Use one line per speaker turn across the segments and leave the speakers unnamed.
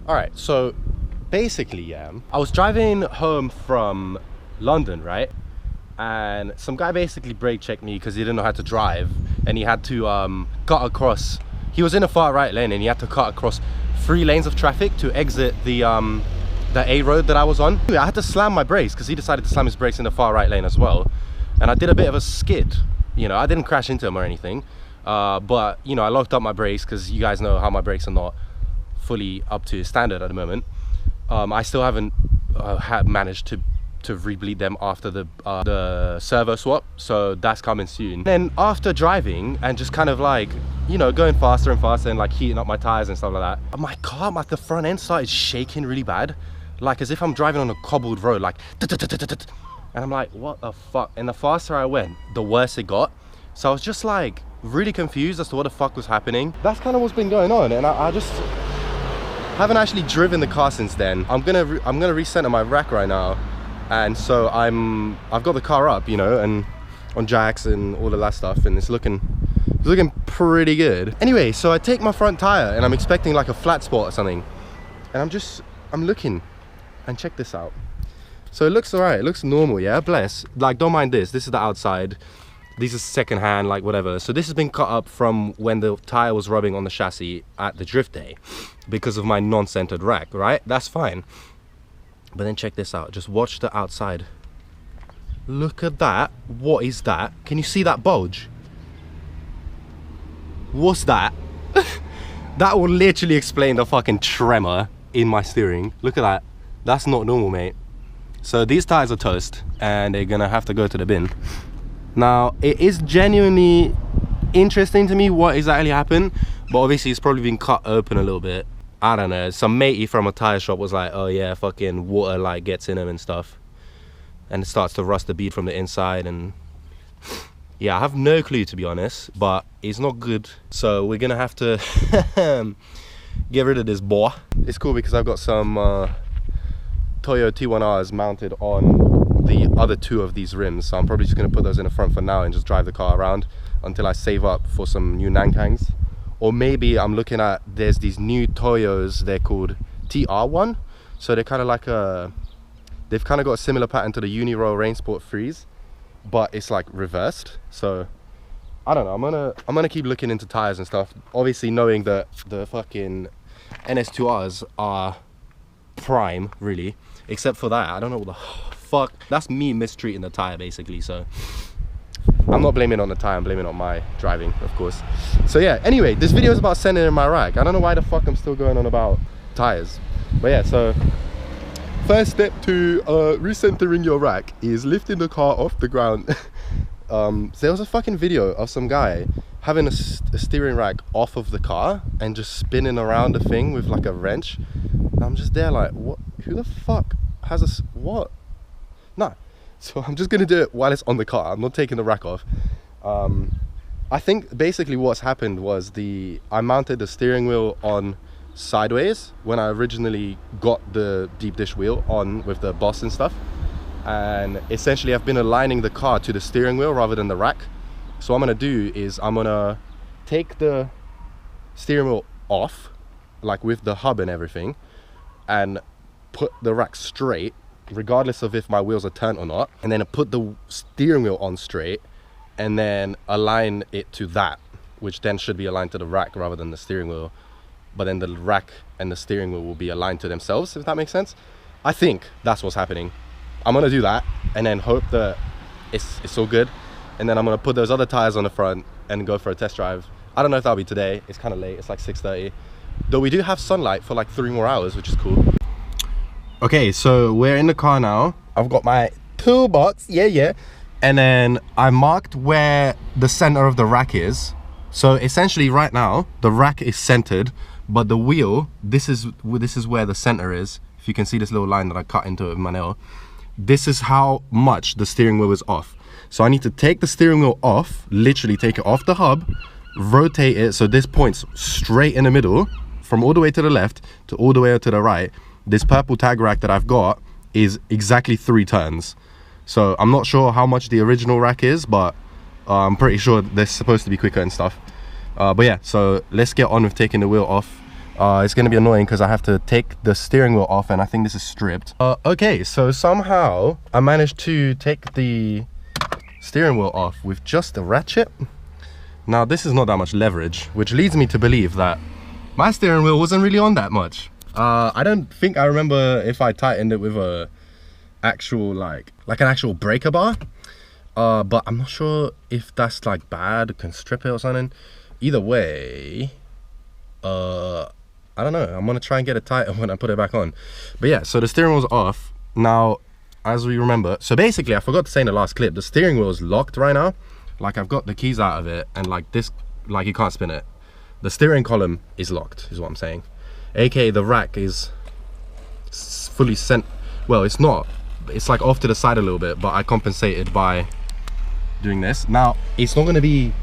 All right, so basically, yeah, I was driving home from London, right? And some guy basically brake checked me because he didn't know how to drive, and he had to cut across. He was in a far right lane and he had to cut across 3 lanes of traffic to exit the A road that I was on. I had to slam my brakes because he decided to slam his brakes in the far right lane as well, and I did a bit of a skid. You know, I didn't crash into him or anything, but you know, I locked up my brakes because you guys know how my brakes are not fully up to standard at the moment. I still haven't managed to re-bleed them after the servo swap, so that's coming soon. Then after driving and just kind of like, you know, going faster and faster and like heating up my tires and stuff like that, my car, like the front end started shaking really bad, like as if I'm driving on a cobbled road, like, and I'm like, what the fuck? And the faster I went, the worse it got. So I was just like really confused as to what the fuck was happening. That's kind of what's been going on, and I just haven't actually driven the car since then. I'm gonna recenter my rack right now. And so I've got the car up, you know, and on jacks and all of that stuff, and it's looking pretty good. Anyway, so I take my front tire and I'm expecting like a flat spot or something, and I'm looking, and check this out. So it looks alright, it looks normal, yeah, bless. Like, don't mind this is the outside, these are second hand, like whatever. So this has been cut up from when the tire was rubbing on the chassis at the drift day because of my non-centered rack, right? That's fine. But then check this out, just watch the outside. Look at that. What is that? Can you see that bulge? What's that? That will literally explain the fucking tremor in my steering. Look at that. That's not normal, mate. So these tires are toast and they're gonna have to go to the bin. Now, it is genuinely interesting to me what exactly happened, but obviously it's probably been cut open a little bit. I don't know, some matey from a tire shop was like, oh yeah, fucking water like gets in them and stuff, and it starts to rust the bead from the inside. And yeah, I have no clue, to be honest, but it's not good. So we're gonna have to get rid of this boy. It's cool because I've got some Toyo T1Rs mounted on the other 2 of these rims, so I'm probably just gonna put those in the front for now and just drive the car around until I save up for some new Nankangs. Or maybe I'm looking at, there's these new Toyos, they're called TR1. So they're kind of like they've kind of got a similar pattern to the Uniroyal Rain Sport 3s, but it's like reversed. So I don't know, I'm gonna keep looking into tires and stuff. Obviously knowing that the fucking NS2Rs are prime, really. Except for that, I don't know what the fuck. That's me mistreating the tire basically, so I'm not blaming it on the tire, I'm blaming it on my driving, of course. So yeah, anyway, this video is about centering my rack. I don't know why the fuck I'm still going on about tires. But yeah, so first step to recentering your rack is lifting the car off the ground. There was a fucking video of some guy having a steering rack off of the car and just spinning around the thing with like a wrench. And I'm just there like, what? Who the fuck has a, what? Nah. So I'm just gonna do it while it's on the car. I'm not taking the rack off. I think basically what's happened was I mounted the steering wheel on sideways when I originally got the deep dish wheel on with the boss and stuff. And essentially I've been aligning the car to the steering wheel rather than the rack. So what I'm gonna do is I'm gonna take the steering wheel off, like with the hub and everything, and put the rack straight, regardless of if my wheels are turned or not, and then I put the steering wheel on straight and then align it to that, which then should be aligned to the rack rather than the steering wheel. But then the rack and the steering wheel will be aligned to themselves, if that makes sense. I think that's what's happening. I'm gonna do that and then hope that it's all good, and then I'm gonna put those other tires on the front and go for a test drive. I don't know if that'll be today, it's kind of late, it's like 6:30, though we do have sunlight for like 3 more hours, which is cool. Okay, so we're in the car now. I've got my toolbox, yeah, and then I marked where the center of the rack is. So essentially right now the rack is centered, but the wheel, this is where the center is. If you can see this little line that I cut into it with my nail, this is how much the steering wheel is off. So I need to take the steering wheel off, literally take it off the hub, rotate it so this points straight in the middle, from all the way to the left to all the way to the right. This purple tag rack that I've got is exactly 3 turns. So I'm not sure how much the original rack is, but I'm pretty sure they're supposed to be quicker and stuff. But yeah, so let's get on with taking the wheel off. It's gonna be annoying because I have to take the steering wheel off, and I think this is stripped. Okay, so somehow I managed to take the steering wheel off with just a ratchet. Now this is not that much leverage, which leads me to believe that my steering wheel wasn't really on that much. I don't think I remember if I tightened it with a actual like an actual breaker bar, but I'm not sure if that's like bad, can strip it or something. Either way, I don't know. I'm gonna try and get it tighter when I put it back on. But yeah, so the steering wheel's off now. As we remember, so basically I forgot to say in the last clip, the steering wheel is locked right now. Like I've got the keys out of it, and like this, like you can't spin it. The steering column is locked, is what I'm saying. AKA the rack is fully sent. Well, it's not. It's like off to the side a little bit, but I compensated by doing this. Now, it's not gonna be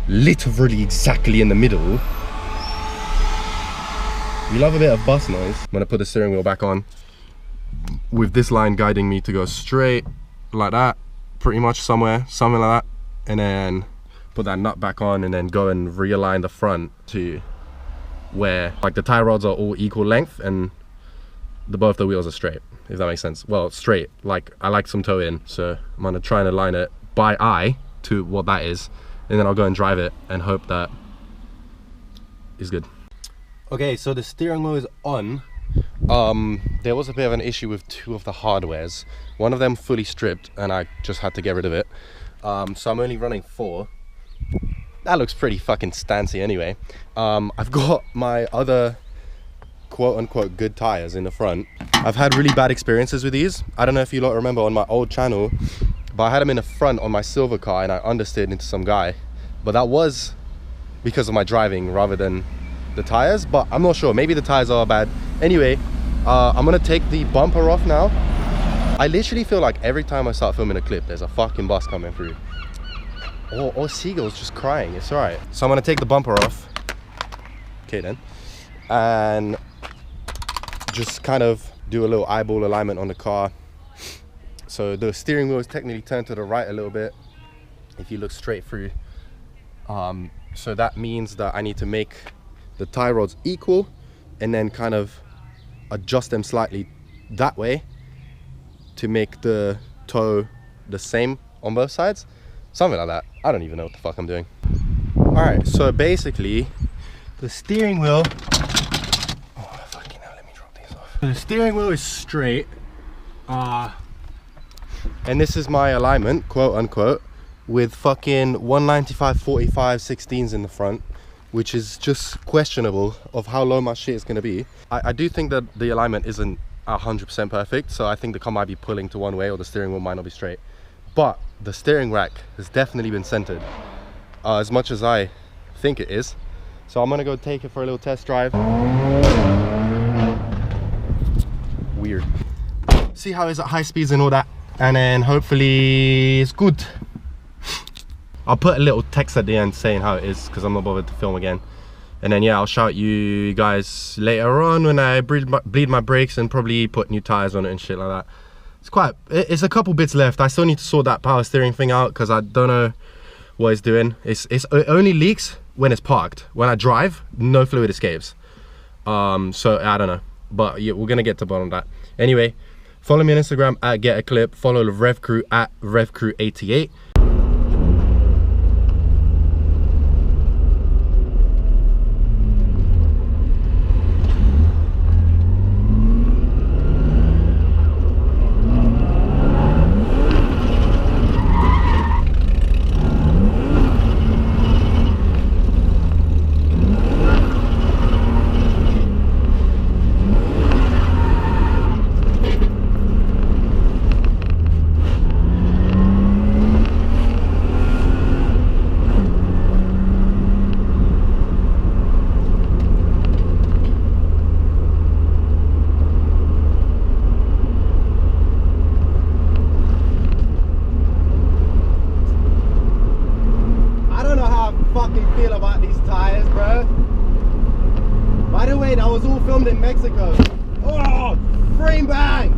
literally exactly in the middle. We love a bit of bus noise. I'm gonna put the steering wheel back on with this line guiding me to go straight like that, pretty much somewhere, something like that. And then put that nut back on and then go and realign the front to where like the tie rods are all equal length and both the wheels are straight, if that makes sense. Well, straight, like I like some toe in, so I'm gonna try and align it by eye to what that is, and then I'll go and drive it and hope that is good. Okay, so the steering wheel is on. There was a bit of an issue with two of the hardwares. One of them fully stripped and I just had to get rid of it. So I'm only running 4. That looks pretty fucking stancy anyway. I've got my other quote-unquote good tires in the front. I've had really bad experiences with these. I don't know if you lot remember on my old channel, but I had them in the front on my silver car and I understeered into some guy. But that was because of my driving rather than the tires, but I'm not sure. Maybe the tires are bad. Anyway, I'm gonna take the bumper off now. I literally feel like every time I start filming a clip, there's a fucking bus coming through. Or seagulls just crying. It's alright. So I'm gonna take the bumper off. Okay then. And just kind of do a little eyeball alignment on the car. So the steering wheel is technically turned to the right a little bit if you look straight through. So that means that I need to make the tie rods equal and then kind of adjust them slightly that way to make the toe the same on both sides. Something like that. I don't even know what the fuck I'm doing. Alright, so basically the steering wheel, oh fucking hell, let me drop these off. The steering wheel is straight, and this is my alignment, quote unquote, with fucking 195/45 16s in the front, which is just questionable of how low my shit is going to be. I do think that the alignment isn't 100% perfect, so I think the car might be pulling to one way or the steering wheel might not be straight. But the steering rack has definitely been centered, as much as I think it is. So I'm gonna go take it for a little test drive. Weird. See how it's at high speeds and all that, and then hopefully it's good. I'll put a little text at the end saying how it is, because I'm not bothered to film again. And then yeah, I'll shout you guys later on when I bleed my brakes and probably put new tires on it and shit like that. It's a couple bits left. I still need to sort that power steering thing out because I don't know what it's doing. It only leaks when it's parked. When I drive, no fluid escapes. So I don't know, but yeah, we're gonna get to the bottom of that. Anyway, follow me on Instagram at @getaclip. Follow the Rev Crew at RevCrew88. Feel about these tires, bro. By the way, that was all filmed in Mexico. Oh, frame bang!